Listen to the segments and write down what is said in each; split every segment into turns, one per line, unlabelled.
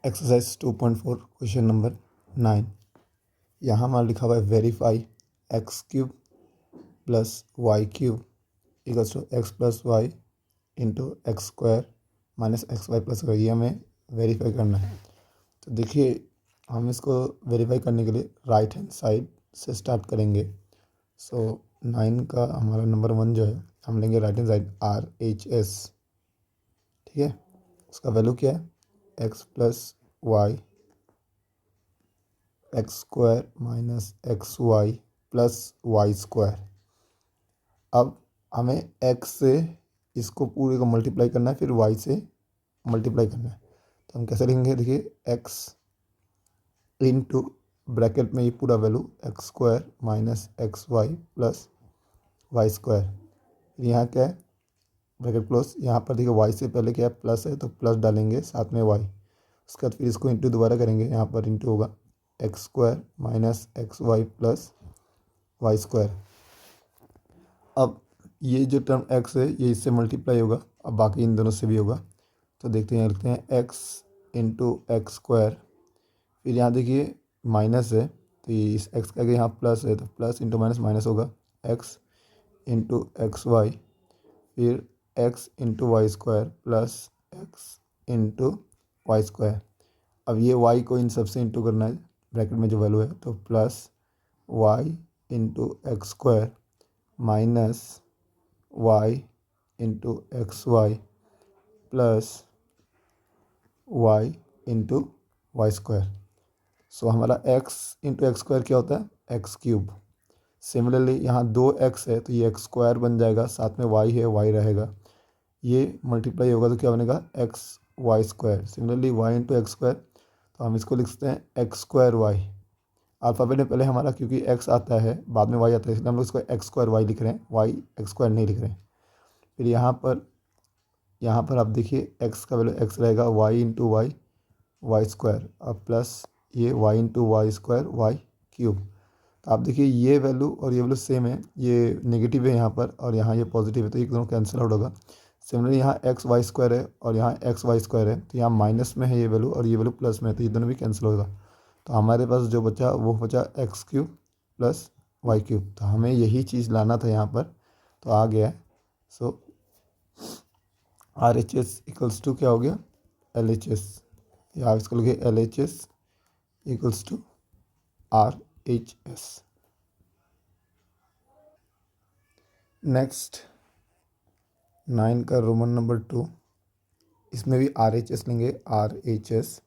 Exercise 2.4 question number 9। यहाँ हमारा लिखा हुआ है verify X cube plus Y cube equals to X plus Y into x square minus x Y plus ये हमें वेरीफाई करना है। तो देखिए हम इसको वेरीफाई करने के लिए राइट हैंड साइड से स्टार्ट करेंगे। सो 9 का हमारा नंबर 1 जो है हम लेंगे राइट हैंड साइड RHS। ठीक है, उसका वैल्यू क्या है X plus Y X square minus x Y plus Y square. अब हमें एक्स से इसको पूरे को मल्टीप्लाई करना है, फिर वाई से मल्टीप्लाई करना है। तो हम कैसे लिखेंगे, देखिए एक्स इंटू ब्रैकेट में ये पूरा value X square minus x Y plus Y square. फिर यहाँ क्या है ब्रैकेट क्लोज, यहाँ पर देखिए वाई से पहले क्या है प्लस है तो प्लस डालेंगे साथ में वाई। उसके बाद फिर इसको इंटू दोबारा करेंगे, यहाँ पर इंटू होगा X square minus x Y plus Y square. अब ये जो टर्म एक्स है ये इससे मल्टीप्लाई होगा, अब बाकी इन दोनों से भी होगा। तो देखते हैं, लिखते हैं एक्स इंटू एक्स स्क्वायर, फिर यहाँ देखिए माइनस है तो ये इस एक्स का यहाँ प्लस है तो प्लस इंटू माइनस माइनस होगा एक्स इंटू एक्स वाई, फिर X into Y square plus X into Y square. अब ये वाई को इन सबसे इंटू करना है ब्रैकेट में जो वैल्यू है, तो plus Y into x square minus Y into x Y plus Y into Y square. So हमारा एक्स इंटू एक्स स्क्वायर क्या होता है एक्स क्यूब। सिमिलरली यहाँ 2x है तो ये एक्स स्क्वायर बन जाएगा, साथ में y है y रहेगा, ये मल्टीप्लाई होगा तो क्या बनेगा X Y square. Similarly y into x square, तो हम इसको लिख सकते हैं एक्स स्क्वायर वाई। अल्फ़ाबेट में पहले हमारा क्योंकि x आता है बाद में y आता है, इसलिए हम लोग इसको एक्स स्क्वायर वाई लिख रहे हैं, y एक्स स्क्वायर नहीं लिख रहे हैं। फिर यहाँ पर आप देखिए x का वैल्यू x रहेगा, y into Y Y square, अब प्लस ये y into Y square Y cube. तो आप देखिए ये वैल्यू और ये वैल्यू सेम है, ये नेगेटिव है यहाँ पर और यहाँ ये पॉजिटिव है, तो ये दोनों कैंसिल आउट होगा। सिमिलरली यहाँ एक्स वाई स्क्वायर है और यहाँ एक्स वाई स्क्वायर है, तो यहाँ माइनस में है ये वैल्यू और ये वैल्यू प्लस में है, तो ये दोनों भी कैंसिल होगा। तो हमारे पास जो बचा वो बचा X cube plus Y cube. तो हमें यही चीज़ लाना था यहाँ पर, तो आ गया है। सो RHS इक्वल्स टू क्या हो गया LHS, या इसको लिखे LHS equals to RHS। Next 9 का रोमन नंबर 2, इसमें भी RHS लेंगे, RHS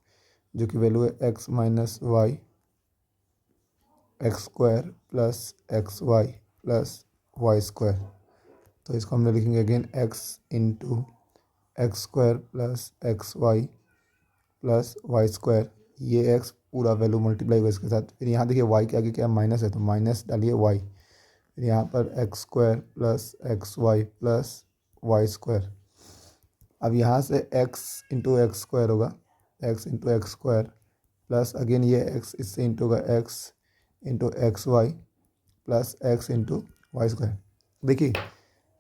जो कि वैल्यू है X minus Y X square plus X Y plus Y square. तो इसको हमने लिखेंगे again X into x square plus X Y plus Y square. ये एक्स पूरा वैल्यू मल्टीप्लाई होगा इसके साथ, फिर यहाँ देखिए वाई के आगे क्या माइनस है तो माइनस डालिए वाई, फिर यहाँ पर X square plus X Y plus Y square. अब यहाँ से x इंटू एक्स स्क्वायर होगा, x into x square plus again ये x इससे इंटू होगा x into x Y plus x into Y square. देखिए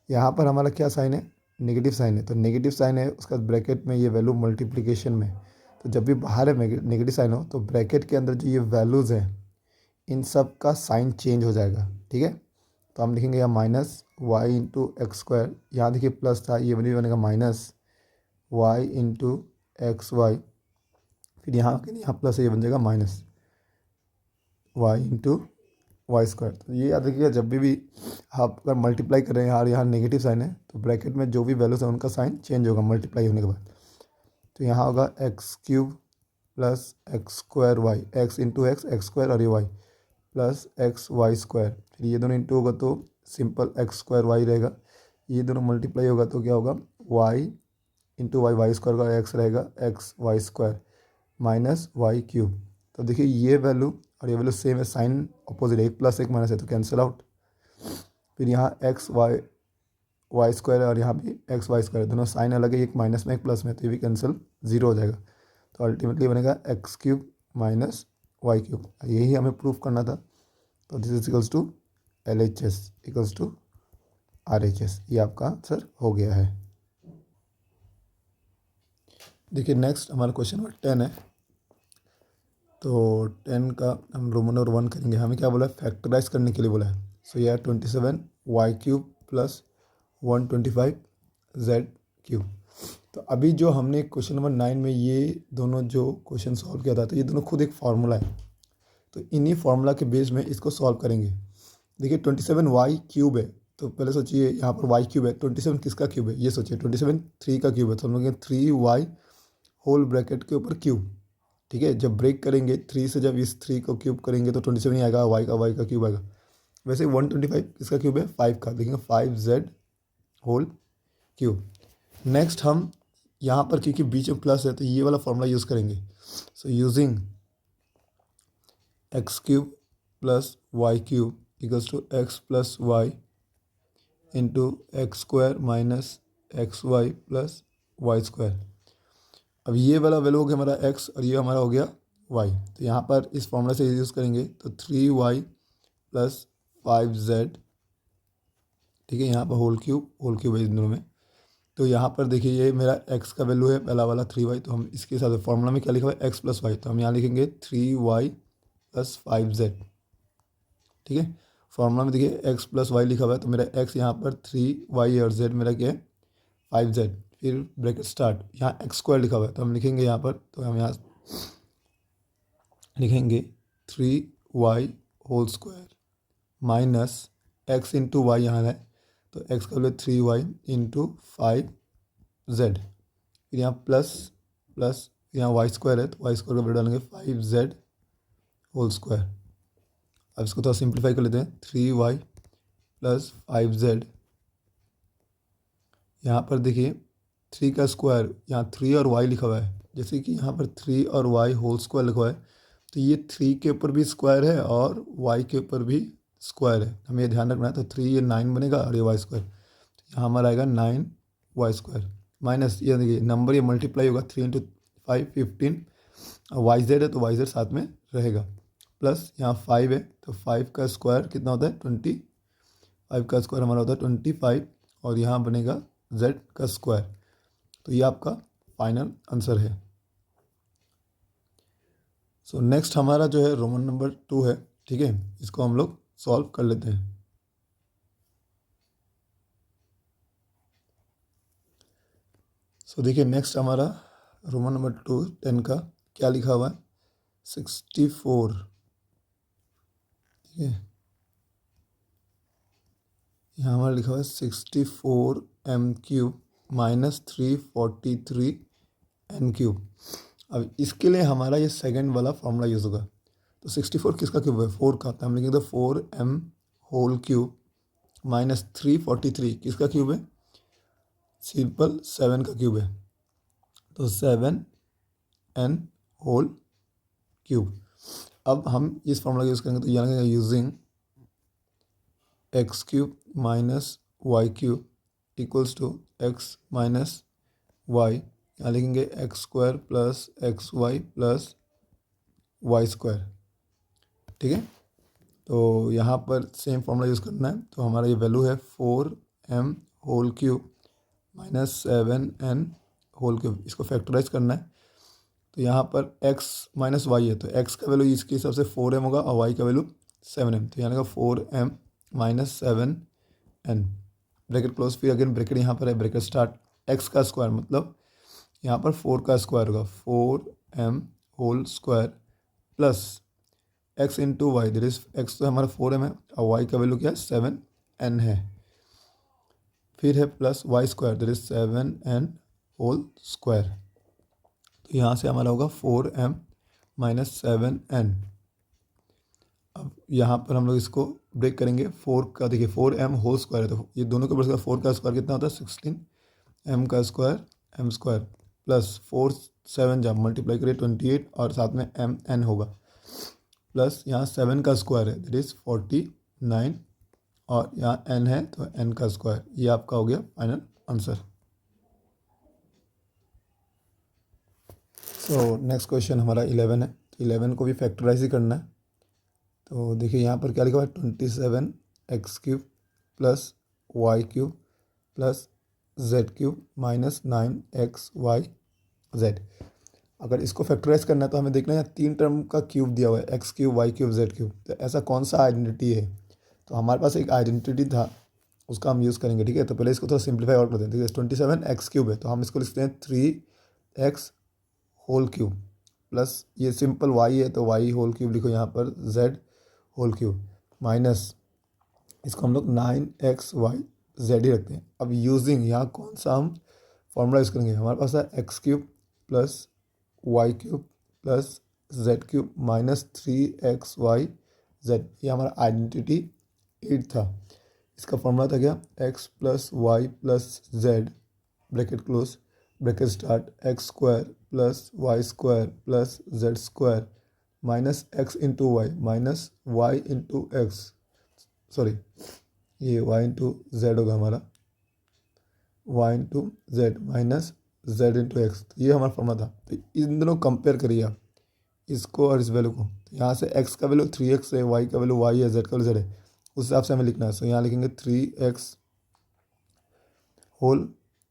यहाँ पर हमारा क्या साइन है नेगेटिव साइन है, तो नेगेटिव साइन है उसका ब्रैकेट में ये वैल्यू मल्टीप्लिकेशन में, तो जब भी बाहर है नेगेटिव साइन हो तो ब्रैकेट के अंदर जो ये वैल्यूज़ हैं इन सब का साइन चेंज हो जाएगा। ठीक है, तो हम लिखेंगे यहाँ minus Y into x square, यहाँ देखिए प्लस था ये बनेगा minus Y into x Y, फिर यहाँ प्लस है ये बन जाएगा minus Y into Y square. तो ये याद रखिएगा जब भी आप अगर मल्टीप्लाई कर रहे हैं यहाँ नेगेटिव साइन है तो ब्रैकेट में जो भी वैल्यूज है उनका साइन चेंज होगा मल्टीप्लाई होने के बाद। तो यहाँ होगा x cube plus x square Y, X into X X square और ये Y plus X Y square, फिर ये दोनों इंटू होगा तो सिंपल एक्स स्क्वायर वाई रहेगा, ये दोनों मल्टीप्लाई होगा तो क्या होगा Y into Y Y square का एक्स रहेगा X Y square minus Y cube. तो देखिए ये वैल्यू और ये वैल्यू सेम है, साइन अपोजिट है, एक प्लस एक माइनस है तो कैंसिल आउट। फिर यहाँ एक्स वाई वाई स्क्वायर और यहाँ भी एक्स वाई स्क्वायर, दोनों साइन अलग है, एक माइनस में एक प्लस में, तो ये भी कैंसिल जीरो हो जाएगा। तो अल्टीमेटली बनेगा X cube minus Y cube, यही हमें प्रूफ करना था। तो this is equals to LHS equals to RHS, ये आपका आंसर हो गया है। देखिए नेक्स्ट हमारा क्वेश्चन नंबर 10 है, तो 10 का हम रोमन नंबर 1 करेंगे। हमें क्या बोला है, फैक्टराइज करने के लिए बोला है। सो यह 27y³ प्लस 125z³। तो अभी जो हमने क्वेश्चन नंबर 9 में ये दोनों जो क्वेश्चन सॉल्व किया था, तो ये दोनों खुद एक फार्मूला है। तो इन्हीं फार्मूला के बेस में इसको सॉल्व करेंगे। देखिए 27y³ है, तो पहले सोचिए यहाँ पर y³ है, 27 किसका क्यूब है, ये सोचिए 27 3 का क्यूब है, तो हम लोग 3y होल ब्रैकेट के ऊपर क्यूब। ठीक है, जब ब्रेक करेंगे 3 से, जब इस 3 को क्यूब करेंगे तो 27 ही आएगा, y का क्यूब आएगा। वैसे 125 किसका क्यूब है, 5 का, देखेंगे 5z होल क्यूब। नेक्स्ट हम यहाँ पर क्योंकि बीच में प्लस है तो ये वाला फॉर्मूला यूज़ करेंगे। So using x³ plus y³ equals to x plus Y into x² minus xy plus y²। अब ये वाला वैल्यू हो गया हमारा x और ये हमारा हो गया y। तो यहाँ पर इस फॉर्मूला से यूज़ करेंगे तो 3y प्लस 5z। ठीक है, यहाँ पर होल क्यूब है इन दोनों में। तो यहाँ पर देखिए ये मेरा x का वैल्यू है पहला वाला 3y, तो हम इसके हिसाब से फॉर्मूला में क्या लिखा हुआ है x प्लस वाई, तो हम यहाँ लिखेंगे 3y प्लस 5z। ठीक है, फॉर्मूला में देखिए x प्लस वाई लिखा हुआ है, तो मेरा x यहाँ पर 3y और z मेरा क्या है 5z। फिर ब्रैकेट स्टार्ट, यहाँ x² लिखा हुआ है तो हम लिखेंगे यहाँ पर, तो हम यहाँ लिखेंगे 3y whole square minus x into Y यहाँ है, तो x का वैल्यू 3y इंटू 5z। फिर यहाँ प्लस प्लस यहाँ y² है, तो y² का वैल्यू डालेंगे 5z होल स्क्वायर। अब इसको थोड़ा सिंप्लीफाई कर लेते हैं, 3y प्लस 5z। यहाँ पर देखिए 3 का स्क्वायर, यहाँ 3 और y लिखा हुआ है, जैसे कि यहाँ पर 3 और y होल स्क्वायर लिखा हुआ है, तो ये 3 के ऊपर भी स्क्वायर है और y के ऊपर भी स्क्वायर है, हमें ये ध्यान रखना है। तो 3 ये 9 बनेगा और ये y², तो यहाँ हमारा आएगा 9y² माइनस ये देखिए नंबर ये मल्टीप्लाई होगा, 3 इंटू 5 15 और yz है तो yz साथ में रहेगा, प्लस यहाँ 5 है तो 5 का स्क्वायर कितना होता है 20, 5 का स्क्वायर हमारा होता है 25 और यहाँ बनेगा z का स्क्वायर। तो ये आपका फाइनल आंसर है। सो नेक्स्ट हमारा जो है रोमन नंबर 2 है। ठीक है, इसको हम लोग सॉल्व कर लेते हैं। सो देखिए नेक्स्ट हमारा रोमन नंबर 2 10 का क्या लिखा हुआ है 64। ठीक है, यहाँ हमारा लिखा हुआ है 64m³ माइनस 343n³। अब इसके लिए हमारा ये सेकंड वाला फॉर्मूला यूज़ होगा। तो 64 किसका क्यूब है 4 का, तो हम लिखेंगे 4m होल क्यूब माइनस 343 किसका क्यूब है सिंपल 7 का क्यूब है, तो 7n होल क्यूब। अब हम इस फॉर्मूला यूज़ करेंगे, तो यहाँ लिखेंगे using x³ minus y³ equals to x minus Y, यहाँ लिखेंगे x² plus xy plus y²। ठीक है, तो यहाँ पर सेम फॉर्मूला यूज़ करना है, तो हमारा ये वैल्यू है 4m whole cube minus 7n whole cube, इसको फैक्टराइज करना है। तो यहाँ पर x माइनस वाई है, तो x का वैल्यू इसके हिसाब से 4m होगा और y का वैल्यू 7m, तो यहाँ लगा 4m minus 7n bracket close, फिर अगेन ब्रैकेट यहाँ पर है, ब्रैकेट स्टार्ट, x का स्क्वायर मतलब यहाँ पर 4 का स्क्वायर होगा 4m whole square plus x into Y, there is x तो हमारा 4m है और y का वैल्यू क्या है 7n है, फिर है plus y², there is 7n whole square. तो यहाँ से हमारा होगा 4m माइनस 7n। अब यहाँ पर हम लोग इसको ब्रेक करेंगे, 4 का देखिए 4m होल स्क्वायर है, तो ये दोनों के ऊपर 4 का स्क्वायर कितना होता है 16m का स्क्वायर m² प्लस 4 7 जब मल्टीप्लाई करिए 28 और साथ में mn होगा, प्लस यहाँ 7 का स्क्वायर है दैट इज़ 49 और यहाँ n है तो n का स्क्वायर। ये आपका हो गया final answer. So next question हमारा 11 है, तो 11 को भी फैक्टराइज ही करना है। तो देखिए यहाँ पर क्या लिखा हुआ है 27x³ plus y³ plus z³ minus 9xyz। अगर इसको फैक्टराइज करना है तो हमें देखना है यहाँ 3 टर्म का क्यूब दिया हुआ है, x cube, Y cube, Z cube. तो ऐसा कौन सा आइडेंटिटी है? तो हमारे पास एक आइडेंटिटी था, उसका हम यूज़ करेंगे। ठीक है, तो पहले इसको थोड़ा सिंप्लीफाई और कर दें। ठीक है, 27 एक्स क्यूब है तो हम इसको लिखते हैं 3x होल क्यूब प्लस ये सिंपल y है तो y होल क्यूब लिखो यहाँ पर, z होल क्यूब माइनस इसको हम लोग 9xy z ही रखते हैं। अब यूजिंग यहाँ कौन सा हम फॉर्मूला यूज़ करेंगे? हमारे पास है x cube plus Y cube plus Z cube minus 3xy z। ये हमारा आइडेंटिटी 8 था। इसका फॉर्मूला था क्या? X plus Y plus Z bracket close bracket start X square plus Y square plus Z square minus X into Y minus Y into X, sorry ये Y into Z होगा हमारा, Y into Z minus Z into X. ये हमारा formula था। तो इन दोनों compare करिए आप, इसको और इस वैल्यू को। तो यहाँ से x का वैल्यू 3x है, y का वैल्यू y है, z का वैल्यू z है, उस हिसाब से हमें लिखना है। सो यहाँ लिखेंगे 3x whole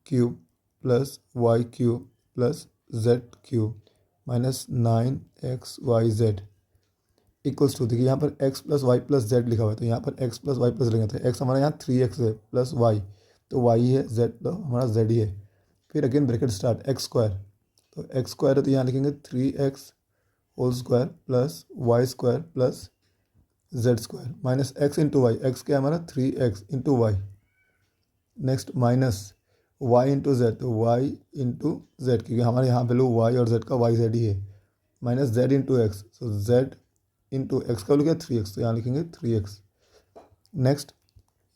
cube plus Y cube plus Z cube minus 9xyz equals to, देखिए यहाँ पर x plus Y plus Z लिखा हुआ है तो यहाँ पर x प्लस वाई प्लस लिखा था। x हमारा यहाँ 3x है प्लस y तो y है, z तो हमारा z ही है। फिर again bracket start X square, तो एक्स स्क्वायर है तो यहाँ लिखेंगे 3x whole square plus Y square plus Z square minus X into Y, X क्या है हमारा 3x into Y, next minus Y into Z, तो वाई इंटू जेड क्योंकि हमारे यहाँ वैल्यू वाई और जेड का वाई जेड ही है, minus Z into X, so Z into X का वैल्यू क्या 3x तो यहाँ लिखेंगे 3x। नेक्स्ट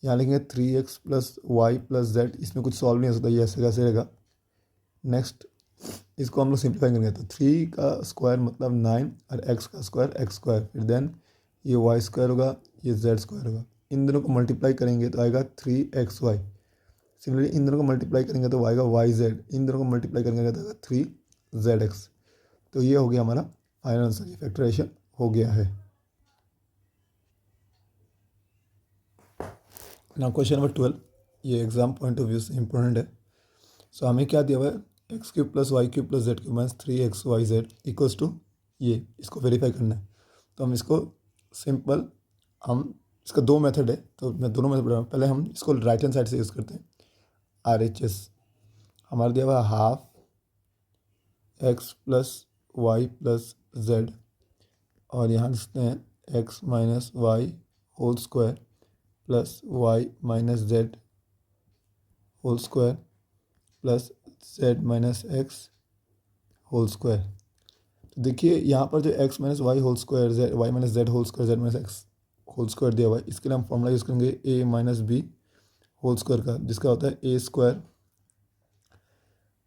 यहाँ लिखेंगे 3x plus Y plus Z, इसमें कुछ सॉल्व नहीं हो सकता, ये ऐसे कैसे रहेगा। नेक्स्ट इसको हम लोग सिंप्लीफाई करेंगे तो 3 का स्क्वायर मतलब 9 और x का स्क्वायर x स्क्वायर, फिर देन ये वाई स्क्वायर होगा, ये जेड स्क्वायर होगा। इन दोनों को मल्टीप्लाई करेंगे तो आएगा 3xy। सिमिलरली इन दोनों को मल्टीप्लाई करेंगे तो आएगा वाई जेड, इन दोनों को मल्टीप्लाई करेंगे तो आएगा 3zx। तो ये हो गया हमारा फाइनल आंसर, ये फैक्टराइजेशन हो गया है। नाउ क्वेश्चन नंबर 12, ये एग्जाम पॉइंट ऑफ व्यू से इंपॉर्टेंट है। सो हमें क्या दिया हुआ है? X cube plus Y cube plus Z cube minus 3xyz equals to ये, इसको वेरीफाई करना है। तो हम इसको सिंपल, हम इसका दो मेथड है तो मैं दोनों मेथड बता रहा हूँ। पहले हम इसको राइट हैंड साइड से यूज़ करते हैं। RHS हमारा दिया हुआ है half x plus Y plus Z और यहाँ लिखते हैं x minus Y whole square plus Y minus Z whole square plus Z minus x whole square. तो देखिए यहाँ पर जो X minus Y whole square, Z Y minus Z whole square, Z minus x whole square दिया हुआ है, इसके लिए हम फॉर्मूला यूज़ करेंगे a minus b whole square का, जिसका होता है a square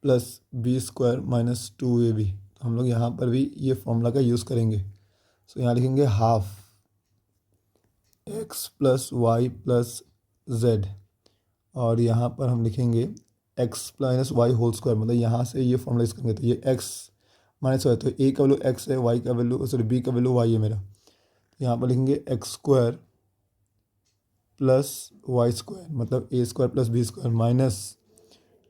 plus b square minus 2ab। तो हम लोग यहाँ पर भी ये फॉर्मूला का यूज़ करेंगे। सो यहाँ लिखेंगे half x plus Y plus Z और यहाँ पर हम लिखेंगे X minus Y whole square, मतलब यहाँ से ये फॉर्मूला यूज़ करेंगे तो ये एक्स माइनस वाई, तो ए का वैल्यू एक्स है, वाई का वैल्यू सॉरी बी का वैल्यू वाई है मेरा, तो यहाँ पर लिखेंगे x square plus Y square मतलब a square plus b square minus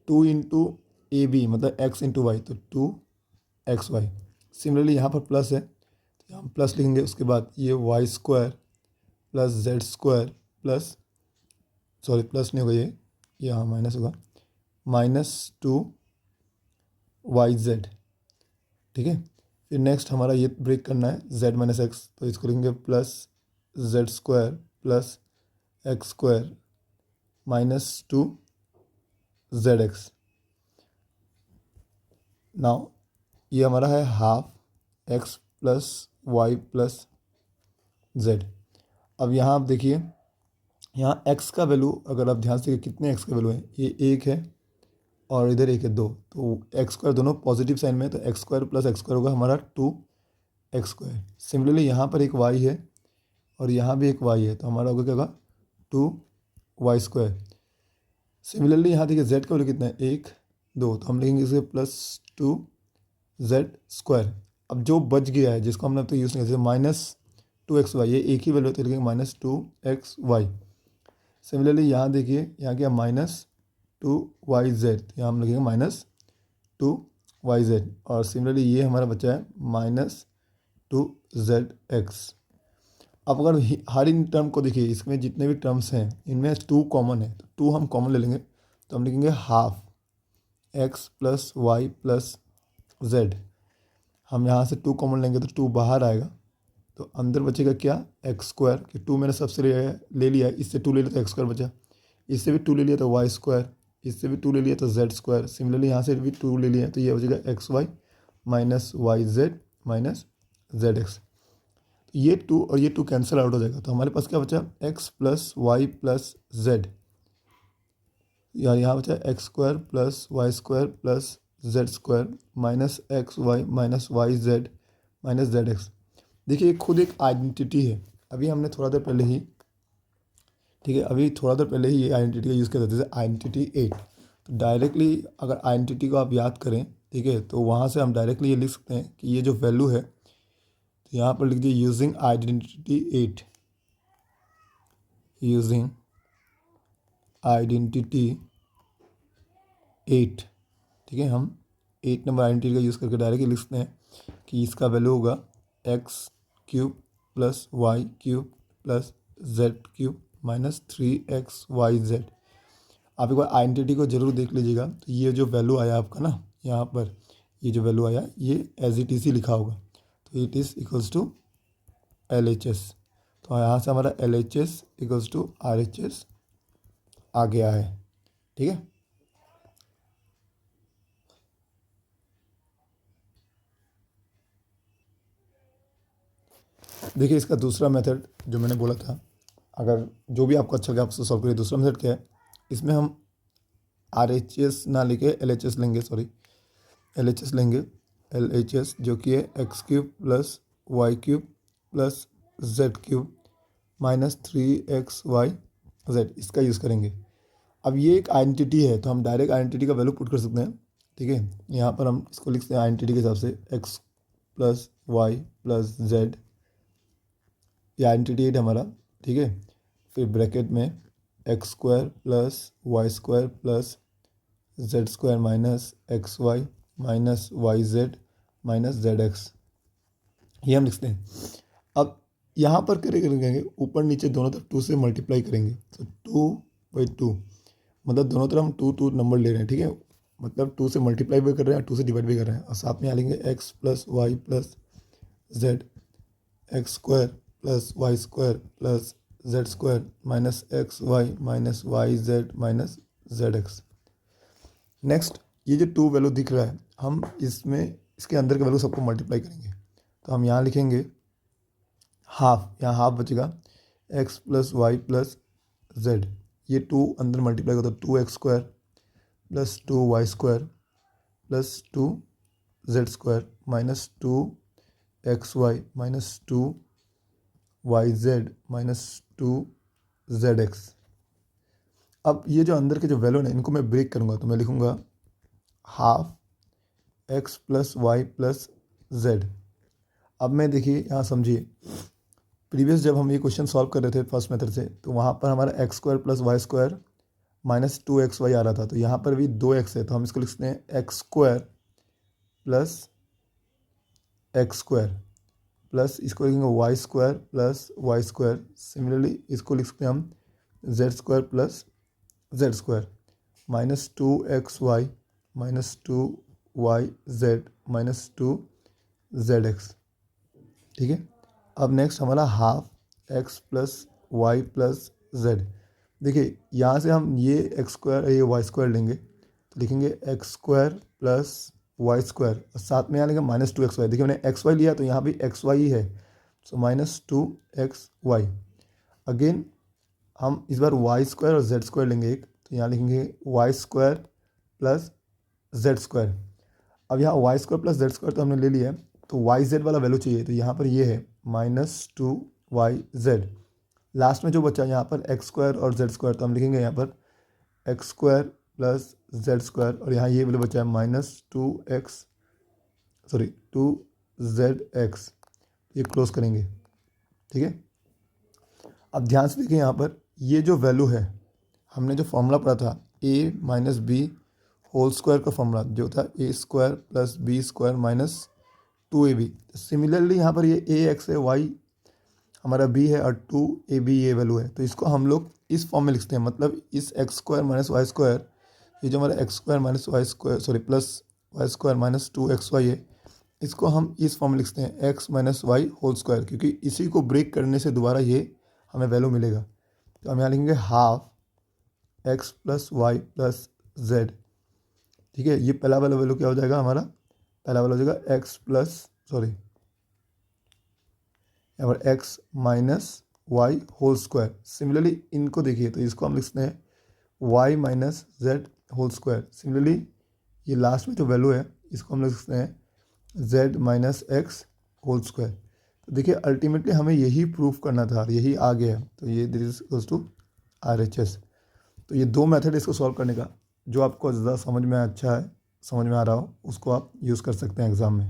2 into a b मतलब एक्स इंटू वाई तो 2xy। सिमिलरली यहाँ पर प्लस है तो हम प्लस लिखेंगे, उसके बाद ये Y square plus Z square plus, sorry plus नहीं होगा ये यहाँ माइनस होगा, माइनस 2yz। ठीक है, फिर नेक्स्ट हमारा ये ब्रेक करना है z माइनस एक्स, तो इसको लिखेंगे plus Z square plus x square minus 2zx। Now ये हमारा है half x plus Y plus Z. अब यहाँ आप देखिए यहाँ x का वैल्यू अगर आप ध्यान से देखिए कितने x का वैल्यू है, ये एक है और इधर एक है दो, तो एक्स स्क्वायर दोनों पॉजिटिव साइन में, तो X square plus x square होगा हमारा 2x स्क्वायर। सिमिलरली यहाँ पर एक y है और यहाँ भी एक y है तो हमारा होगा क्या होगा 2y स्क्वायर। सिमिलरली यहाँ देखिए z का वैल्यू कितना है, एक दो, तो हम लिखेंगे इसे प्लस 2z स्क्वायर। अब जो बच गया है जिसको हमने अब तक यूज़ नहीं किया, जैसे माइनस 2xy, ये एक ही वैल्यू होती है, लिखेंगे माइनस 2xy। सिमिलरली यहाँ देखिए यहाँ क्या माइनस 2yz, यहाँ हम लिखेंगे माइनस 2 वाई जेड, और सिमिलरली ये हमारा बचा है -2zx। अब अगर हर इन टर्म को देखिए, इसमें जितने भी टर्म्स हैं इनमें 2 कॉमन है, तो 2 हम कॉमन ले लेंगे, तो हम लिखेंगे half x plus Y plus Z. हम यहाँ से 2 कॉमन लेंगे तो 2 बाहर आएगा, तो अंदर बचेगा क्या, एक्स स्क्वायर, कि 2 मैंने सबसे ले लिया है, इससे 2 ले लिया तो एक्स स्क्वायर बचा, इससे भी 2 ले लिया तो वाई स्क्वायर, इससे भी 2 ले लिया तो जेड स्क्वायर, सिमिलरली यहाँ से भी 2 ले लिया तो ये बचेगा X Y minus Y Z minus Z x. ये 2 और ये 2 कैंसिल आउट हो जाएगा, तो हमारे पास क्या बचा, X plus Y plus Z, यार यहाँ बचा X square plus Y square plus Z square minus x Y Z minus Z X. देखिए ये खुद एक आइडेंटिटी है, अभी हमने थोड़ा देर पहले ही, ठीक है, अभी थोड़ा देर पहले ही ये आइडेंटिटी का यूज़ किया था, जैसे आइडेंटिटी 8। तो डायरेक्टली अगर आइडेंटिटी को आप याद करें, ठीक है, तो वहाँ से हम डायरेक्टली ये लिख सकते हैं कि ये जो वैल्यू है, तो यहाँ पर लिख दिए यूजिंग आइडेंटिटी 8, यूजिंग आइडेंटिटी 8, ठीक है, हम 8 नंबर आइडेंटिटी का यूज़ करके डायरेक्टली लिख सकते हैं कि इसका वैल्यू होगा x cube plus Y cube plus Z cube minus 3xyz। आप एक बार आइडेंटिटी को जरूर देख लीजिएगा, तो ये जो वैल्यू आया आपका ना, यहाँ पर ये जो वैल्यू आया ये एज इट इज ही लिखा होगा, तो it is equals to LHS। तो यहाँ से हमारा LHS इक्वल्स टू RHS आ गया है, ठीक है। देखिए इसका दूसरा मेथड जो मैंने बोला था, अगर जो भी आपको अच्छा लगे आप उसको सॉल्व करिए। दूसरा मेथड क्या है, इसमें हम RHS ना लेके LHS लेंगे, सॉरी LHS लेंगे, LHS जो कि है x cube plus Y cube plus Z cube minus 3xyz, इसका यूज़ करेंगे। अब ये एक आइडेंटिटी है, तो हम डायरेक्ट आइडेंटिटी का वैल्यू पुट कर सकते हैं, ठीक है। यहाँ पर हम इसको लिखते हैं आइडेंटिटी के हिसाब से x plus Y plus z, ये आइडेंटिटी 8 हमारा, ठीक है। फिर ब्रैकेट में x square plus Y square plus Z square minus x Y minus Y Z minus Z x, ये हम लिखते हैं। अब यहाँ पर करेंगे ऊपर नीचे दोनों तरफ 2 से मल्टीप्लाई करेंगे, तो 2/2, मतलब दोनों तरफ हम 2 नंबर ले रहे हैं, ठीक है, मतलब 2 से मल्टीप्लाई भी कर रहे हैं, 2 से डिवाइड भी कर रहे हैं, और साथ में यहाँ लेंगे x plus Y plus z x square plus Y square plus Z square minus x Y Z minus Z x. Next ये जो 2 वैल्यू दिख रहा है, हम इसमें इसके अंदर के वैल्यू सबको मल्टीप्लाई करेंगे, तो हम यहाँ लिखेंगे हाफ, यहाँ हाफ बचेगा x plus Y plus z, ये 2 अंदर मल्टीप्लाई होता है, 2x square plus 2y square plus 2z square minus 2xy minus 2yz minus 2zx। अब ये जो अंदर के जो वैल्यू है इनको मैं ब्रेक करूँगा, तो मैं लिखूँगा half x plus Y plus Z. अब मैं देखिए यहाँ समझिए, प्रीवियस जब हम ये क्वेश्चन सॉल्व कर रहे थे फर्स्ट मेथड से, तो वहाँ पर हमारा x square plus Y square minus 2xy आ रहा था, तो यहाँ पर भी 2x है, तो हम इसको लिख सकते हैं x square plus x square plus इसको लिखेंगे y square plus Y square, similarly इसको लिख सकते हैं हम z square plus Z square minus 2xy minus 2yz minus 2zx, ठीक है। अब नेक्स्ट हमारा half x plus Y plus z. देखिए यहाँ से हम ये एक्स स्क्वायर ये वाई स्क्वायर लेंगे, तो लिखेंगे x square plus Y square, और साथ में यहाँ लेंगे माइनस 2xy। देखिए मैंने xy लिया तो यहाँ भी xy ही है, सो माइनस 2xy। अगेन हम इस बार वाई स्क्वायर और जेड स्क्वायर लेंगे एक, तो यहाँ लिखेंगे y square plus Z square. अब यहाँ y square plus Z square तो हमने ले लिया है, तो वाई जेड वाला वैल्यू चाहिए, तो यहाँ पर ये है -2yz। लास्ट में जो बचा यहाँ पर एक्स स्क्वायर और जेड स्क्वायर, तो हम लिखेंगे यहाँ पर X square plus Z square, और यहाँ ये वैल्यू बचा है -2zx, ये क्लोज करेंगे, ठीक है। अब ध्यान से देखिए यहाँ पर ये जो वैल्यू है, हमने जो फॉर्मूला पढ़ा था a - b होल स्क्वायर का फॉर्मूला जो था a square plus b square minus 2ab। Similarly यहाँ पर ये ए एक्स है, वाई हमारा बी है और 2ab ये वैल्यू है, तो इसको हम लोग इस फॉर्म में लिखते हैं। मतलब इस x square minus y square, ये जो हमारा x square minus y square sorry plus Y square minus 2xy है, इसको हम इस फॉर्म में लिखते हैं x minus Y whole square, क्योंकि इसी को ब्रेक करने से दोबारा ये हमें वैल्यू मिलेगा। तो हम यहाँ लिखेंगे half x plus Y plus z. ठीक है, ये पहला वाला वैल्यू क्या हो जाएगा हमारा, पहला वाला हो जाएगा एक्स प्लस सॉरी यहाँ पर x minus Y whole square. Similarly इनको देखिए तो इसको हम लिखते हैं y minus Z whole square. Similarly ये लास्ट में जो वैल्यू है इसको हम लिखते हैं z minus x whole square. तो देखिए अल्टीमेटली हमें यही प्रूफ करना था, यही आ गया। तो ये this is equals to RHS। तो ये दो मेथड इसको सॉल्व करने का, जो आपको ज़्यादा समझ में अच्छा है, समझ में आ रहा हो, उसको आप यूज़ कर सकते हैं एग्ज़ाम में।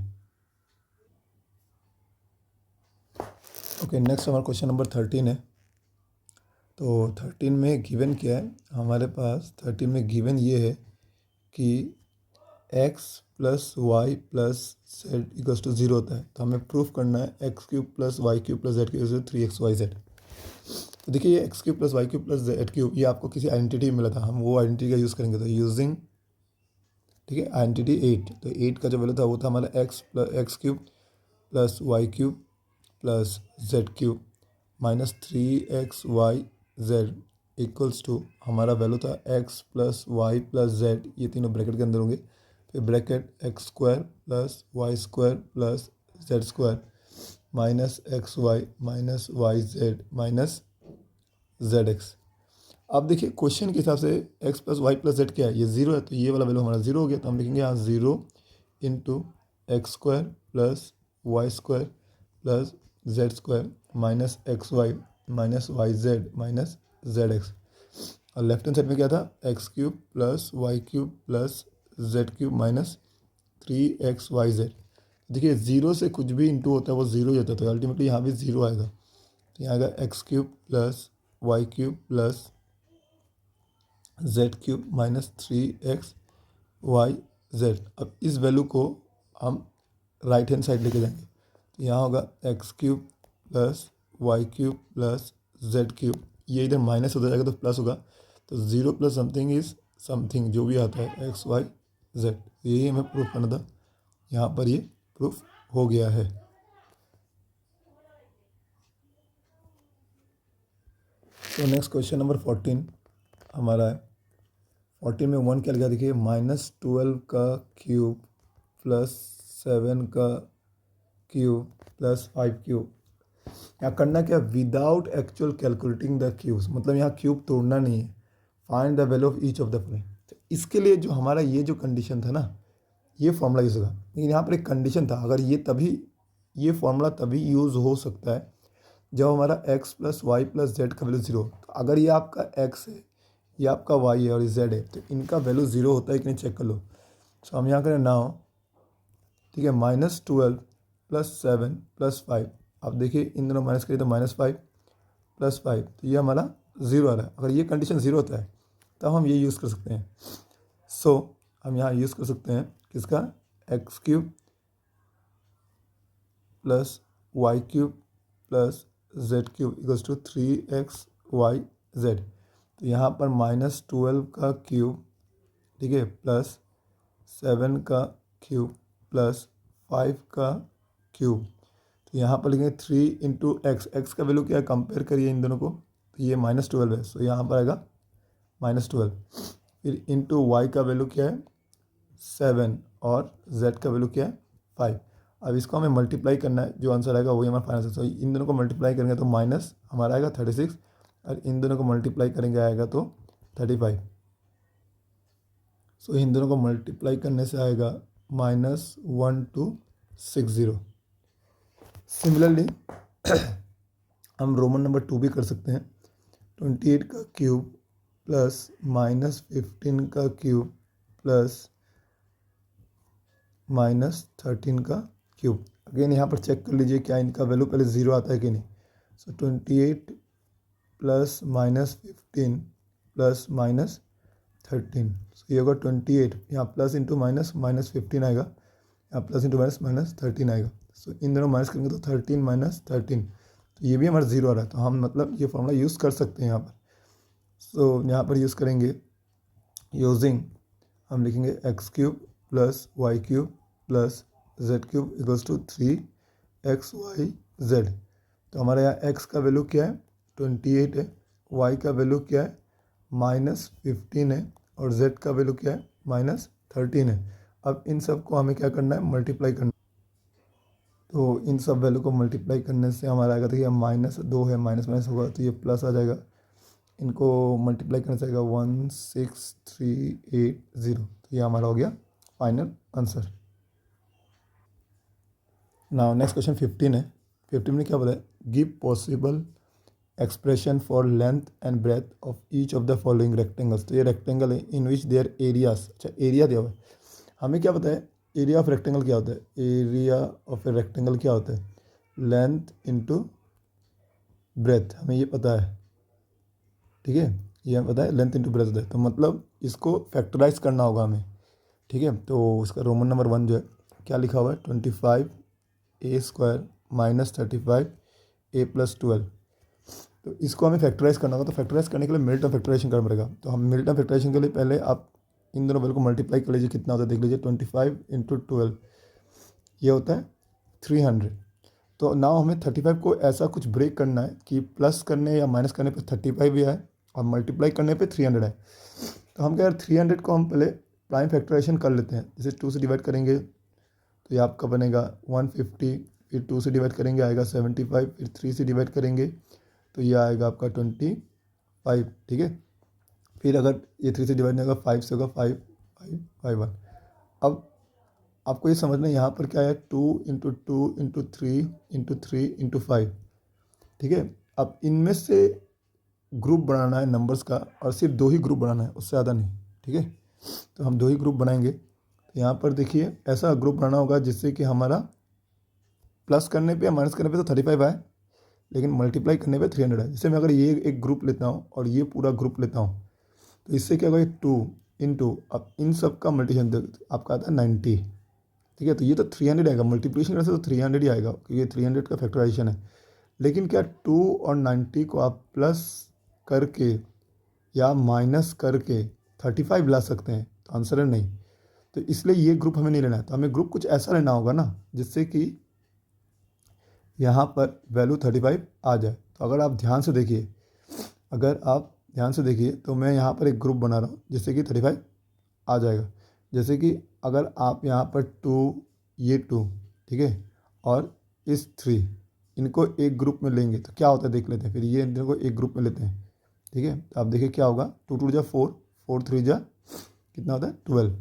ओके, नेक्स्ट हमारा क्वेश्चन नंबर 13 है। तो 13 में गिवन क्या है हमारे पास, 13 में गिवन ये है कि x plus Y plus z equals to 0 होता है। तो हमें प्रूफ करना है x cube plus Y cube plus Z cube 3xyz। तो देखिए ये x cube plus Y cube plus Z cube ये आपको किसी आइडेंटिटी में मिला था, हम वो आइडेंटिटी का यूज़ करेंगे। तो यूजिंग, ठीक है, आइडेंटिटी 8, तो 8 का जो वैल्यू था वो था हमारा x cube plus Y cube plus Z cube minus 3xyz equals to हमारा वैल्यू था x plus Y plus z, ये तीनों ब्रैकेट के अंदर होंगे, फिर bracket x square plus Y square plus Z square minus x Y minus Y Z minus Z x. अब देखिए क्वेश्चन के हिसाब से x plus Y plus z क्या है, ये 0 है, तो ये वाला वैल्यू हमारा 0 हो गया। तो हम लिखेंगे यहाँ 0 into x square plus Y square plus Z square minus x Y minus Y Z minus Z x. और लेफ्ट हैंड साइड में क्या था, x cube plus Y cube plus Z cube minus 3xyz। देखिए 0 से कुछ भी into होता है वो 0 ही होता है, तो अल्टीमेटली यहाँ भी 0 आएगा। तो यहाँ आएगा x cube plus Y cube plus Z cube minus 3xyz। अब इस वैल्यू को हम राइट हैंड साइड लेके जाएंगे, तो यहाँ होगा x cube plus Y cube plus Z cube, ये इधर माइनस होता जाएगा तो प्लस होगा। तो 0 प्लस समथिंग इज समथिंग, जो भी आता है एक्स वाई जेड, यही हमें प्रूफ करना था। यहाँ पर ये प्रूफ हो गया है। तो नेक्स्ट क्वेश्चन नंबर 14 हमारा है। 14 में 1 क्या लिखा देखिए, -12 का क्यूब प्लस 7 का क्यूब प्लस 5 क्यूब। यहाँ करना क्या, without actual calculating the cubes, मतलब यहाँ क्यूब तोड़ना नहीं है। Find the value of each of the following. तो इसके लिए जो हमारा ये जो कंडीशन था ना, ये फॉर्मूला यूज़ होगा। लेकिन यहाँ पर एक कंडीशन था, अगर ये फॉर्मूला तभी यूज़ हो सकता है जब हमारा x plus Y plus z का वैल्यू 0। तो अगर ये आपका x है, ये आपका y है और ये z है, तो इनका वैल्यू 0 होता है कि नहीं चेक कर लो। सो हम यहाँ करें नाउ, ठीक है, -12 प्लस 7 प्लस 5। अब देखिए इन दोनों माइनस करिए तो -5 प्लस 5, तो ये हमारा 0 आ रहा है। अगर ये कंडीशन 0 होता है तब हम ये यूज़ कर सकते हैं। सो हम यहाँ यूज़ कर सकते हैं किसका, x cube plus Y cube plus Z cube equals to 3xyz। तो यहाँ पर -12 का क्यूब, ठीक है, प्लस 7 का क्यूब प्लस 5 का क्यूब। तो यहाँ पर लिखेंगे 3 इंटू एक्स, एक्स का वैल्यू क्या है, कंपेयर करिए इन दोनों को, तो ये -12 है, सो यहाँ पर आएगा -12। फिर इंटू वाई का वैल्यू क्या है 7 और जेड का वैल्यू क्या है 5। अब इसको हमें मल्टीप्लाई करना है, जो आंसर आएगा वही हमारा फाइनल आंसर। तो इन दोनों को मल्टीप्लाई करेंगे तो माइनस हमारा आएगा 36, और इन दोनों को मल्टीप्लाई करेंगे आएगा तो 35। सो इन दोनों को मल्टीप्लाई करने से आएगा -1260। सिमिलरली हम रोमन नंबर 2 भी कर सकते हैं। 28 का क्यूब प्लस -15 का क्यूब प्लस -13 का क्यूब। अगेन यहाँ पर चेक कर लीजिए क्या इनका वैल्यू पहले 0 आता है कि नहीं। सो 28 प्लस -15 प्लस -13, ये होगा 28, यहाँ प्लस इंटू माइनस माइनस 15 आएगा, यहाँ प्लस इंटू माइनस माइनस 13 आएगा। सो इन दोनों माइनस करेंगे तो 13 माइनस 13, तो ये भी हमारा जीरो आ रहा है, तो हम मतलब ये फॉर्मूला यूज़ कर सकते हैं यहाँ पर। सो यहाँ पर यूज़ करेंगे, यूजिंग हम लिखेंगे x cube plus Y cube plus Z cube equals to 3xyz। तो हमारे यहाँ x का वैल्यू क्या है 28 है, y का वैल्यू क्या है -15 है, और z का वैल्यू क्या है -13 है। अब इन सब को हमें क्या करना है, मल्टीप्लाई करना। तो इन सब वैल्यू को मल्टीप्लाई करने से हमारा आएगा, देखिए -2 है, माइनस माइनस होगा तो ये प्लस आ जाएगा। इनको मल्टीप्लाई करने से आएगा 16380, तो ये हमारा हो गया final answer. Now next question 15 है। 15 में क्या बोला है, give possible expression for length and breadth of each of the following rectangles. तो ये रेक्टेंगल है इन विच देयर एरियाज, अच्छा एरिया दिया हुआ है, हमें क्या पता है एरिया ऑफ रेक्टेंगल क्या होता है, एरिया ऑफ ए रेक्टेंगल क्या होता है, लेंथ इंटू ब्रेथ, हमें ये पता है, ठीक है, ये हमें पता है लेंथ इंटू ब्रेथ होता है। तो मतलब इसको फैक्टराइज करना होगा हमें, ठीक है। तो इसका रोमन नंबर 1 जो है क्या लिखा हुआ है, 25a² माइनस 35a+12। तो इसको हमें फैक्टराइज करना होगा, तो फैक्टराइज करने के लिए मिड टर्म फैक्टराइजेशन करना पड़ेगा। तो हम मिड टर्म फैक्टराइजेशन के लिए पहले आप इन दोनों वैल्यू को मल्टीप्लाई कर लीजिए, कितना होता है देख लीजिए, 25 × 12 ये होता है 300। तो नाउ हमें 35 को ऐसा कुछ ब्रेक करना है कि प्लस करने या माइनस करने पे 35 भी आए और मल्टीप्लाई करने पे 300 आए। तो हम क्या 300 को हम पहले प्राइम फैक्टराइजेशन कर लेते हैं, जैसे 2 से डिवाइड करेंगे तो ये आपका बनेगा 150, फिर 2 से डिवाइड करेंगे आएगा 75, फिर 3 से डिवाइड करेंगे तो ये आएगा आपका 25, ठीक है। फिर अगर ये 3 से डिवाइड नहीं होगा 5 से होगा 5 5 5 1। अब आपको ये समझना है यहाँ पर क्या है 2 × 2 × 3 × 3 × 5, ठीक है। अब इनमें से ग्रुप बनाना है नंबर्स का, और सिर्फ 2 ही ग्रुप बनाना है, उससे ज़्यादा नहीं, ठीक है। तो हम 2 ही ग्रुप बनाएंगे। तो यहाँ पर देखिए ऐसा ग्रुप बनाना होगा जिससे कि हमारा प्लस करने पे या माइनस करने पे तो 35 आए, लेकिन मल्टीप्लाई करने पे 300 है। जैसे मैं अगर ये एक ग्रुप लेता हूँ और ये पूरा ग्रुप लेता हूँ तो इससे क्या होगा 2 × अब इन सब का मल्टीप्लिकेशन आपका आता है 90, ठीक है। तो ये तो 300 आएगा, मल्टीप्लिकेशन करने से तो 300 ही आएगा क्योंकि 300 का फैक्टराइजेशन है। लेकिन क्या 2 और 90 को आप प्लस करके या माइनस करके 35 ला सकते हैं, तो आंसर है नहीं। तो इसलिए ये ग्रुप हमें नहीं लेना है, तो हमें ग्रुप कुछ ऐसा लेना होगा ना जिससे कि यहाँ पर वैल्यू 35 आ जाए। तो अगर आप ध्यान से देखिए, तो मैं यहाँ पर एक ग्रुप बना रहा हूँ जिससे कि 35 आ जाएगा। जैसे कि अगर आप यहाँ पर 2 ये 2, ठीक है, और इस 3 इनको एक ग्रुप में लेंगे तो क्या होता है देख लेते हैं। फिर ये इनको एक ग्रुप में लेते हैं, ठीक है। तो आप देखिए क्या होगा, 2 2 जा 4, 4 3 जा कितना होता है 12,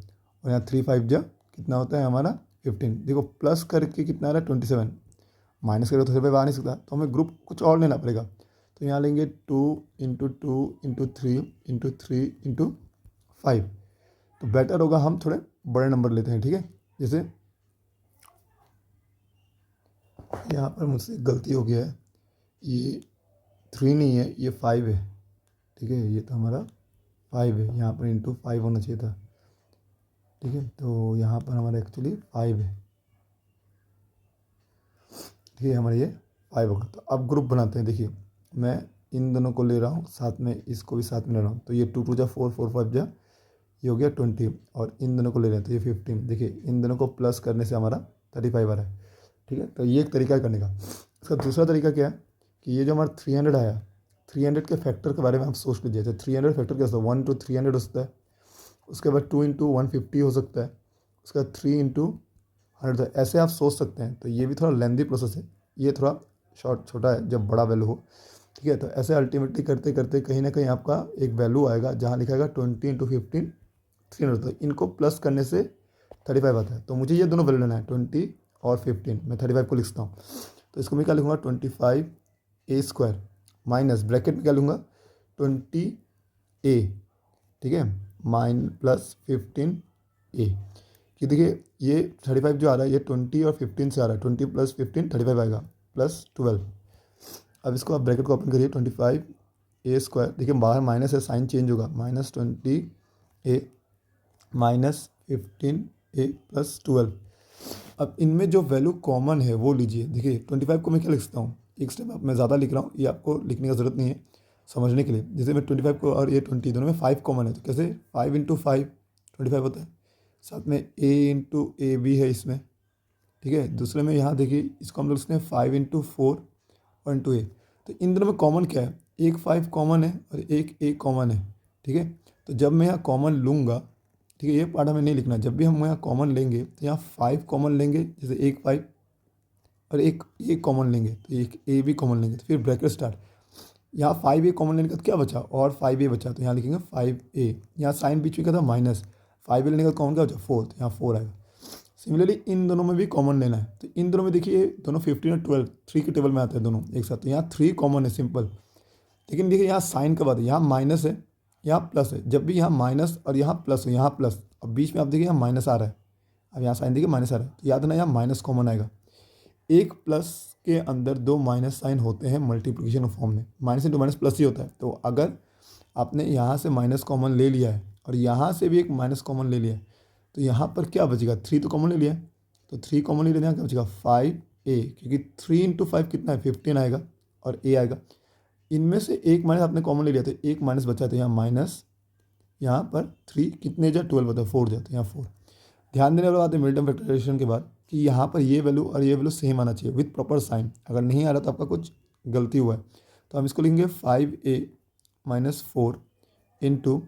और यहाँ 3 5 जा कितना होता है हमारा 15। देखो प्लस करके कितना आ रहा है 27, माइनस करेगा तो 35 आ नहीं सकता, तो हमें ग्रुप कुछ और लेना पड़ेगा। तो यहाँ लेंगे 2 × 2 × 3 × 3 × 5। तो बेटर होगा हम थोड़े बड़े नंबर लेते हैं, ठीक है। जैसे यहाँ पर मुझसे गलती हो गया है, ये 3 नहीं है ये 5 है, ठीक है। ये तो हमारा 5 है, यहाँ पर × 5 होना चाहिए था, ठीक है। तो यहाँ पर हमारा एक्चुअली 5 है, ठीक है, हमारा ये 5 होगा। तो अब ग्रुप बनाते हैं। देखिए मैं इन दोनों को ले रहा हूँ साथ में, इसको भी साथ में ले रहा हूँ, तो ये 2 2 जा 4 4 5 जा ये हो गया 20, और इन दोनों को ले रहे हैं तो ये 15। देखिए इन दोनों को प्लस करने से हमारा 35 आ रहा है, ठीक है। तो ये एक तरीका है करने का। इसका दूसरा तरीका क्या है कि ये जो हमारा 300 आया, 300 के फैक्टर के बारे में आप सोच लीजिए। तो 300 फैक्टर क्या होता है, 1 × 300 हो सकता है, उसके बाद 2 × 150 हो सकता है, उसके बाद 3 × 100, ऐसे आप सोच सकते हैं। तो ये भी थोड़ा लेंदी प्रोसेस है, ये थोड़ा छोटा है जब बड़ा वैल्यू हो, ठीक है। तो ऐसे अल्टीमेटली करते करते कहीं ना कहीं आपका एक वैल्यू आएगा जहाँ लिखाएगा 20 × 15 300। तो इनको प्लस करने से 35 आता है। तो मुझे ये दोनों वैल्यू लेना है 20 और 15, मैं 35 को लिखता हूँ। तो इसको मैं क्या लिखूँगा 25a² माइनस ब्रैकेट में क्या लूँगा 20a, ठीक है, प्लस 15a। कि देखिए ये 35 जो आ रहा है ये 20 और 15 से आ रहा है, 20 + 15 35 आएगा, प्लस 12। अब इसको आप ब्रैकेट को ओपन करिए 25a², देखिए बाहर माइनस है, साइन चेंज होगा, -20a -15a+12। अब इनमें जो वैल्यू कॉमन है वो लीजिए। देखिए 25 को मैं क्या लिख सकता हूँ, एक स्टेप आप मैं ज़्यादा लिख रहा हूँ, ये आपको लिखने का ज़रूरत नहीं है समझने के लिए। जैसे मैं 25 को और ये 20 दोनों में 5 कॉमन है, तो कैसे 5 × 5 25 होता है। साथ में a भी है इसमें, ठीक है। दूसरे में यहाँ देखिए इसको हम लोग लिखते हैं 5 × 4 और इंटू ए। तो इन दोनों में कॉमन क्या है, एक 5 कॉमन है और एक ए कॉमन है, ठीक है। तो जब मैं यहाँ कॉमन लूँगा, ठीक है, ये पार्ट हमें नहीं लिखना। जब भी हम यहाँ कॉमन लेंगे तो यहाँ 5 कॉमन लेंगे, जैसे एक 5 और एक ए कॉमन लेंगे तो एक ए भी कॉमन लेंगे, तो फिर ब्रैकेट स्टार्ट। यहाँ 5a कॉमन लेने का तो क्या बचा, और 5a बचा, तो यहाँ लिखेंगे 5a। यहाँ साइन बीच में क्या था माइनस, 5a लेने का कॉमन क्या बचा 4, तो यहाँ 4 आएगा। सिमिलरली इन दोनों में भी कॉमन लेना है, तो इन दोनों में देखिए दोनों 15 और 12 3 के टेबल में आते हैं दोनों एक साथ, तो यहाँ 3 कॉमन है सिंपल। लेकिन देखिए यहाँ साइन का बात है, यहाँ माइनस है यहाँ प्लस है। जब भी यहाँ माइनस और यहाँ प्लस हो, यहाँ प्लस, अब बीच में आप देखिए यहाँ माइनस आ रहा है, अब यहाँ साइन देखिए माइनस आ रहा है, तो याद ना यहाँ माइनस कॉमन आएगा। एक प्लस के अंदर दो माइनस साइन होते हैं मल्टीप्लिकेशन फॉर्म में, माइनस इंटू माइनस प्लस ही होता है। तो अगर आपने यहाँ से माइनस कॉमन ले लिया है और यहाँ से भी एक माइनस कॉमन ले लिया है, तो यहाँ पर क्या बचेगा, 3 तो कॉमन ले लिया है, तो 3 कॉमन ले लेना, क्या बचेगा 5a, क्योंकि 3 × 5 कितना है 15 आएगा और a आएगा। इनमें से एक माइनस आपने कॉमन ले लिया, तो एक माइनस बचा, तो यहाँ माइनस, यहाँ पर 3 कितने जा 12 बता 4 जा, तो यहाँ 4। ध्यान देने वाली बात है मिड-टर्म फैक्टराइजेशन के बाद कि यहाँ पर ये वैल्यू और ये वैल्यू सेम आना चाहिए विथ प्रॉपर साइन। अगर नहीं आ रहा तो आपका कुछ गलती हुआ है, तो हम इसको लिखेंगे 5a - 4 इंटू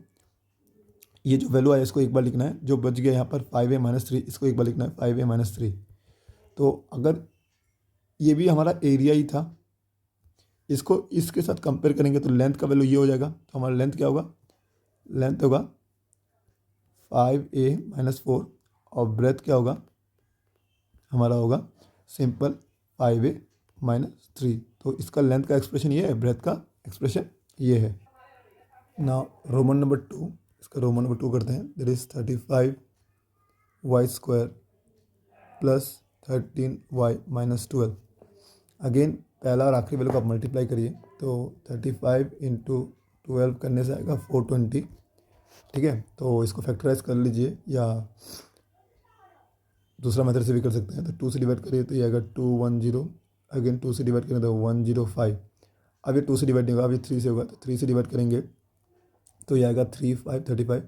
ये जो वैल्यू आया इसको एक बार लिखना है, जो बच गया यहाँ पर 5a - 3 इसको एक बार लिखना है 5a - 3। तो अगर ये भी हमारा एरिया ही था, इसको इसके साथ कंपेयर करेंगे तो लेंथ का वैल्यू ये हो जाएगा, तो हमारा लेंथ क्या होगा, लेंथ होगा 5a - 4 और ब्रेथ क्या होगा हमारा, होगा सिंपल 5a - 3। तो इसका लेंथ का एक्सप्रेशन ये है, ब्रेथ का एक्सप्रेशन ये है। ना रोमन नंबर 2, इसका रोमन नंबर 2 करते हैं। That is 35y² + 13y - 12। Again पहला और आखिरी वैल्यू को आप मल्टीप्लाई करिए, तो 35 × 12 करने से आएगा 420, ठीक है। तो इसको फैक्टराइज कर लीजिए या दूसरा मेथड से भी कर सकते हैं। तो 2 से डिवाइड करिए तो ये आएगा 210, अगेन 2 से डिवाइड करें तो 105। अब ये 2 से डिवाइड नहीं होगा, अब ये 3 से होगा, तो 3 से डिवाइड करेंगे तो ये आएगा 3 5 35।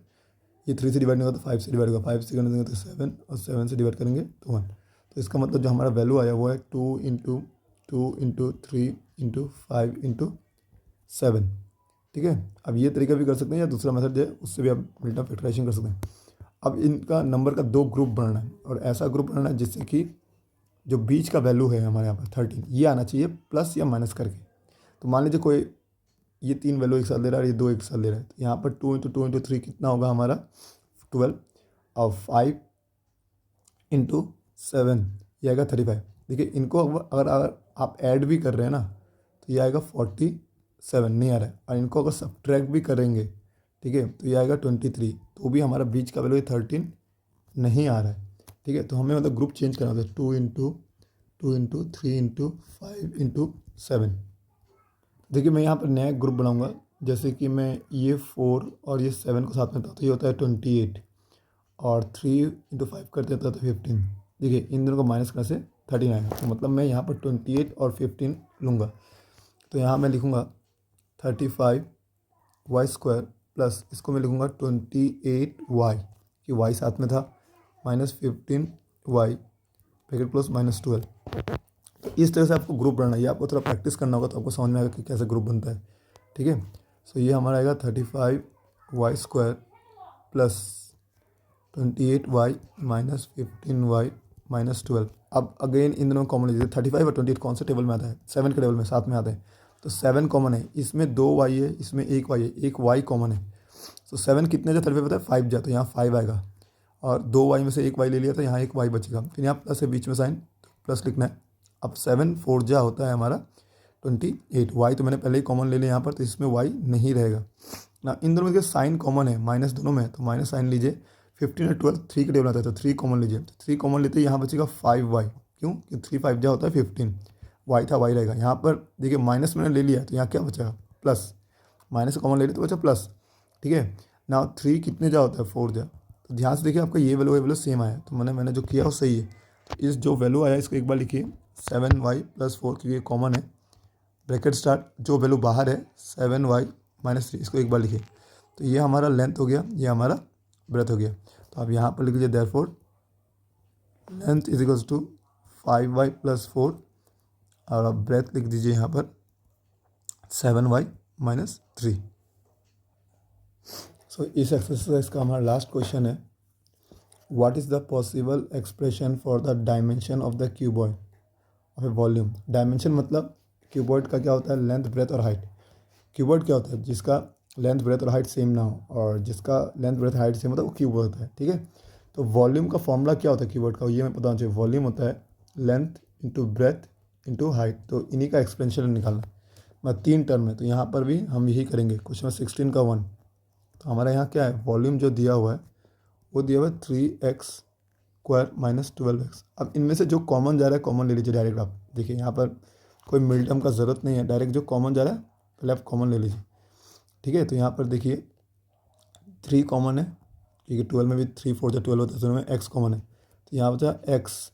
ये 3 से डिवाइड नहीं होगा तो 5 से डिवाइड होगा, 5 से करने देंगे तो 7 और 7 से डिवाइड करेंगे तो 1। तो इसका मतलब जो हमारा वैल्यू आया वो है 2 × 2 × 3 × 5 × 7, ठीक है। अब ये तरीका भी कर सकते हैं या दूसरा मेथड जो है उससे भी आप मिड-टर्म फैक्टराइजेशन कर सकते हैं। अब इनका नंबर का 2 ग्रुप बनाना है और ऐसा ग्रुप बनाना है जिससे कि जो बीच का वैल्यू है हमारे यहाँ पर 13 ये आना चाहिए प्लस या माइनस करके। तो मान लीजिए कोई ये 3 वैल्यू एक साथ ले रहा है और ये 2 एक साथ ले रहा है, तो यहाँ पर 2 × 2 × 3 कितना होगा हमारा 12 और 5 × 7 ये आएगा 35। देखिए इनको अगर आप ऐड भी कर रहे हैं ना तो ये आएगा 47 नहीं आ रहा है, और इनको अगर सब्ट्रैक्ट भी करेंगे, ठीक है, तो ये आएगा 23, तो भी हमारा बीच का वैल्यू 13 नहीं आ रहा है, ठीक है। तो हमें मतलब ग्रुप चेंज करना होता है 2 × 2 × 3 × 5 × 7। देखिए मैं यहाँ पर नया ग्रुप बनाऊंगा, जैसे कि मैं ये 4 और ये 7 को साथ में था तो ये होता है 28 और 3 × 5 कर देता तो 15। देखिए इन दोनों को माइनस करने से 13 आएगा, तो मतलब मैं यहाँ पर 28 और 15 लूँगा। तो यहाँ मैं लिखूँगा 35y² प्लस इसको मैं लिखूँगा 28y, कि y साथ में था, -15y ब्रैकेट क्लोज -12। तो इस तरह से आपको ग्रुप बनाना है, ये आपको थोड़ा प्रैक्टिस करना होगा तो आपको समझ में आएगा कि कैसे ग्रुप बनता है, ठीक है। सो ये हमारा आएगा 35y² प्लस 28y -15y -12। अब अगेन इन दोनों कॉमन लीजिए, 35 और 28 कौन से टेबल में आता है, 7 के टेबल में साथ में आते हैं, तो 7 कॉमन है, इसमें 2 y है, इसमें 1 y है, एक y कॉमन है। तो 7 कितने जा 35 पता है 5 जा, तो यहाँ 5 आएगा, और 2 y में से 1 y ले लिया तो यहाँ 1 y बचेगा, फिर यहाँ प्लस है बीच में साइन, तो प्लस लिखना है। अब 7 4 जा होता है हमारा 28, y तो मैंने पहले ही कॉमन ले लिया यहाँ पर, तो इसमें y नहीं रहेगा ना। इन दोनों में साइन कॉमन है, माइनस दोनों में, तो माइनस साइन लीजिए। 15 और 12 3 के टेबल आता है, तो 3 कॉमन लीजिए, तो 3 कॉमन लेते यहाँ बचेगा 5y, क्यों कि 3 5 जा होता है 15, y था y रहेगा। यहाँ पर देखिए माइनस मैंने ले लिया तो यहाँ क्या बचेगा प्लस, माइनस कॉमन ले लिया तो बचा प्लस, ठीक है ना। 3 कितने जा होता है 4 जा, तो ध्यान से देखिए आपका ये वैल्यू सेम आया, तो मैंने जो किया वो सही है। तो इस जो वैल्यू आया इसको एक बार लिखिए 7y+4, क्योंकि ये कॉमन है, ब्रैकेट स्टार्ट, जो वैल्यू बाहर है 7y-3, इसको एक बार लिखिए। तो ये हमारा लेंथ हो गया, ये हमारा ब्रेथ हो गया। तो आप यहाँ पर लिख लीजिए therefore length is equals to 5y+4, और आप ब्रेथ लिख दीजिए यहाँ पर 7y-3। सो इस एक्सरसाइज का हमारा लास्ट क्वेश्चन है, what is the possible expression for the dimension of the cuboid of A volume. Dimension मतलब क्यूबॉइड का क्या होता है, लेंथ ब्रेथ और हाइट। क्यूबॉइड क्या होता है, जिसका लेंथ ब्रेथ और हाइट सेम ना हो, और जिसका लेंथ ब्रेथ हाइट सेम होता है वो क्यूबॉइड होता है, ठीक है। तो वॉल्यूम का फॉर्मूला क्या होता है क्यूबॉइड का, ये मैं पता होना चाहिए। वॉल्यूम होता है length into breadth into height, तो इन्हीं का एक्सपेंशन निकालना। मैं 3 टर्म है, तो यहाँ पर भी हम यही करेंगे। क्वेश्चन 16 का 1, तो हमारा यहाँ क्या है, वॉल्यूम जो दिया हुआ है वो दिया हुआ है 3x² माइनस 12x। अब इनमें से जो कॉमन जा रहा है कॉमन ले लीजिए डायरेक्ट। आप देखिए यहाँ पर कोई मिड टर्म का ज़रूरत नहीं है, डायरेक्ट जो कॉमन जा रहा है पहले आप कॉमन ले लीजिए, ठीक है। तो यहाँ पर देखिए 3 कॉमन है, क्योंकि 12 में भी 3 4 जो 12 होता है, तो उसमें x कॉमन है। तो यहाँ बचा x,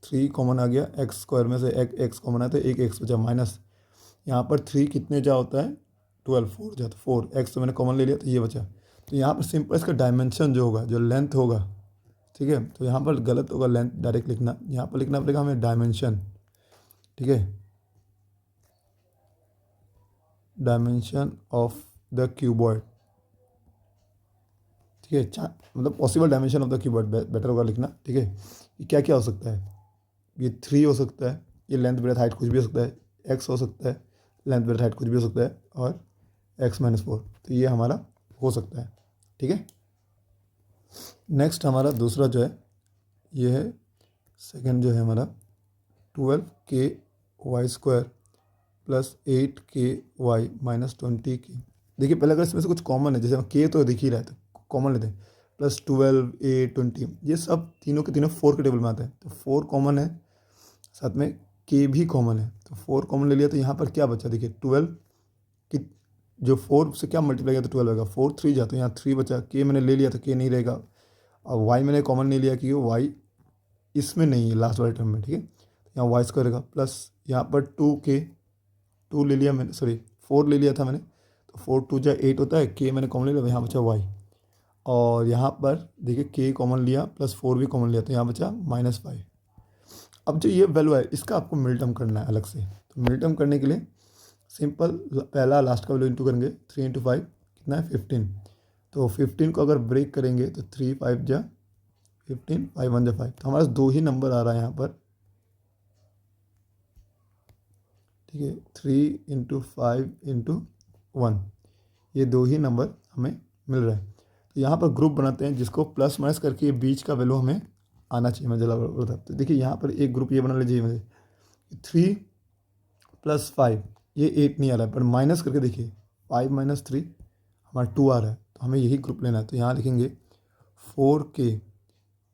3 कॉमन आ गया, x² में से एक x कॉमन है तो एक x बचा, माइनस यहाँ पर 3 कितने जा होता है 12, 4 जा, तो 4x तो मैंने कॉमन ले लिया, तो ये बचा। तो यहाँ पर सिंपल इसका डायमेंशन जो होगा, जो लेंथ होगा, ठीक है। तो यहाँ पर गलत होगा लेंथ डायरेक्ट लिखना, यहाँ पर लिखना पड़ेगा हमें डायमेंशन, ठीक है, डायमेंशन ऑफ द क्यूबॉइड, ठीक है। मतलब possible dimension of the cuboid better होगा लिखना, ठीक है। ये क्या क्या हो सकता है, ये 3 हो सकता है, ये लेंथ ब्रेथ हाइट कुछ भी हो सकता है, x हो सकता है, लेंथ ब्रेथ हाइट कुछ भी हो सकता है, और x-4, तो ये हमारा हो सकता है, ठीक है। नेक्स्ट हमारा दूसरा जो है ये है, सेकंड जो है हमारा 12k² plus 8ky minus 20k। देखिए पहले अगर इसमें से कुछ कॉमन है, जैसे k तो दिख ही रहा है तो कॉमन लेते हैं, प्लस 12 8 20, ये सब तीनों के तीनों 4 के टेबल में आते हैं, तो 4 कॉमन है, साथ में k भी कॉमन है, तो 4 कॉमन ले लिया। तो यहाँ पर क्या बचा, देखिए 12 की जो 4 से क्या मल्टीप्लाई किया तो 12 आएगा, 4 3 जा, तो यहाँ 3 बचा, k मैंने ले लिया तो k नहीं रहेगा, और y मैंने कॉमन नहीं लिया क्योंकि y इसमें नहीं है लास्ट वाले टर्म में, ठीक है। यहाँ y² रहेगा, प्लस यहाँ पर 2k, 2 ले लिया मैंने, सॉरी 4 ले लिया था मैंने, तो 4 2 जा 8 होता है, k मैंने कॉमन ले लिया, यहाँ बचा y, और यहाँ पर देखिए k कॉमन लिया प्लस 4 भी कॉमन लिया, तो यहाँ बचा -5। अब जो ये वैल्यू है इसका आपको मिल टर्म करना है अलग से, तो मिल टर्म करने के लिए सिंपल पहला लास्ट का वैल्यू इंटू करेंगे, 3 × 5 कितना है 15, तो 15 को अगर ब्रेक करेंगे तो 3 5 जा 15, 5 1 जा 5, तो हमारे पास 2 ही नंबर आ रहा है यहाँ पर, ठीक है। 3 × 5 × 1, ये 2 ही नंबर हमें मिल रहा है। तो यहाँ पर ग्रुप बनाते हैं जिसको प्लस माइनस करके बीच का वैल्यू हमें आना चाहिए, मैं जला बोलता। तो देखिए यहाँ पर एक ग्रुप ये बना लीजिए मुझे, 3 + 5, ये 8 नहीं आ रहा है, पर माइनस करके देखिए 5 - 3 हमारा 2 आ रहा है, तो हमें यही ग्रुप लेना है। तो यहाँ लिखेंगे 4k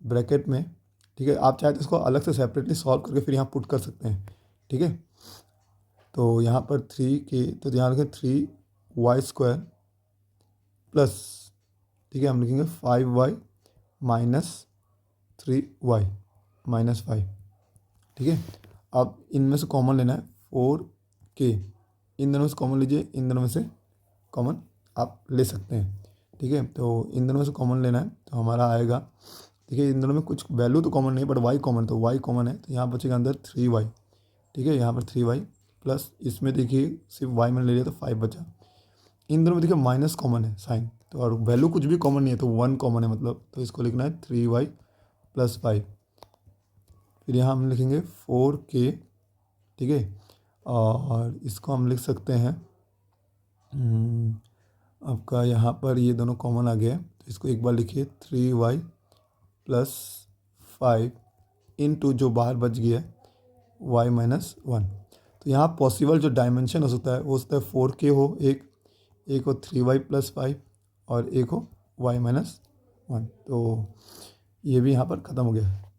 ब्रैकेट में, ठीक है। आप चाहे तो इसको अलग से सेपरेटली सॉल्व करके फिर यहाँ पुट कर सकते हैं, ठीक है। तो यहाँ पर 3k, तो यहाँ लिखें 3y² प्लस, ठीक है, हम लिखेंगे 5y - 3y -5, ठीक है। अब इनमें से कॉमन लेना है 4k, इन दोनों से कॉमन लीजिए, इन दोनों में से कॉमन आप ले सकते हैं, ठीक है। तो इन दोनों में से कॉमन लेना है, तो हमारा आएगा, देखिए इन दोनों में कुछ वैल्यू तो कॉमन नहीं है, बट y कॉमन, तो y कॉमन है, तो यहाँ बचेगा अंदर 3y, ठीक है। यहाँ पर 3y प्लस इसमें देखिए सिर्फ y मैंने ले लिया तो 5 बचा। इन दोनों में देखिए माइनस कॉमन है साइन, तो और वैल्यू कुछ भी कॉमन नहीं है, तो 1 कॉमन है मतलब, तो इसको लिखना है 3y + 5। फिर यहाँ हम लिखेंगे 4k, ठीक है, और इसको हम लिख सकते हैं, आपका यहाँ पर ये दोनों कॉमन आ गया है, तो इसको एक बार लिखिए 3y + 5 × जो बाहर बच गया है y - 1। तो यहाँ पॉसिबल जो डायमेंशन हो सकता है वो हो सकता है 4k हो, एक हो 3y + 5, और एक हो y - 1। तो ये भी यहाँ पर ख़त्म हो गया है।